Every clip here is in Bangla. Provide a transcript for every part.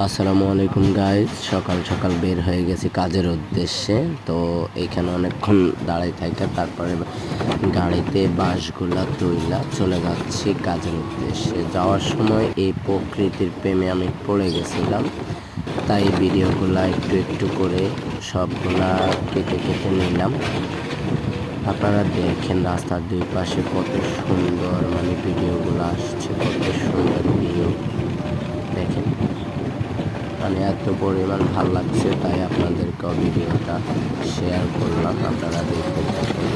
আসসালামু আলাইকুম গাইজ, সকাল সকাল বের হয়ে গেছি কাজের উদ্দেশ্যে। তো এখানে অনেকক্ষণ দাঁড়াই থাকা, তারপরে গাড়িতে বাঁশগুলা তুইলা চলে যাচ্ছি কাজের উদ্দেশ্যে। যাওয়ার সময় এই প্রকৃতির প্রেমে আমি পড়ে গেছিলাম, তাই ভিডিওগুলা একটু একটু করে সবগুলা কেটে কেটে নিলাম। আপনারা দেখেন রাস্তার দুই পাশে কত সুন্দর ভিডিওগুলো আসছে, কত সুন্দর ভিউ দেখেন। এত পরিমাণ ভাল লাগছে, তাই আপনাদেরকেও ভিডিওটা শেয়ার করলাম। আপনারা দেখতে থাকেন।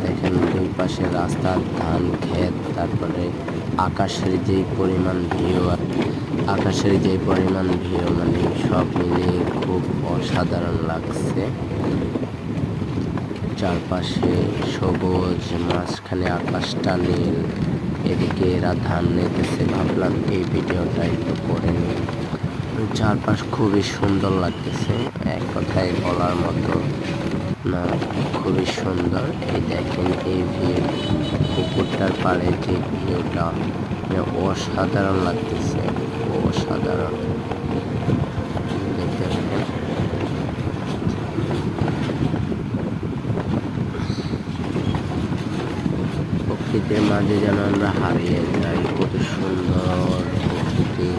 দেখেন দুই পাশে রাস্তার ধান ক্ষেত, তারপরে আকাশের যেই পরিমাণ ভিউ সব মিলিয়ে খুব অসাধারণ লাগছে। চারপাশে সবুজ, মাঝখানে আকাশটা নীল, এদিকে এরা ধান নিতেছে। ভাবলাম এই ভিডিওটা একটু করে নিই। চারপাশ খুবই সুন্দর লাগতেছে, এক কথায় বলার মতো না, খুবই সুন্দর। এই দেখেন এই ভিউ, পুকুরটার পাড়ে যে ভিউটা অসাধারণ লাগতেছে, অসাধারণ। দেখতে পাবেন প্রকৃতির মাঝে যেন আমরা হারিয়ে যাই, কত সুন্দর প্রকৃতি।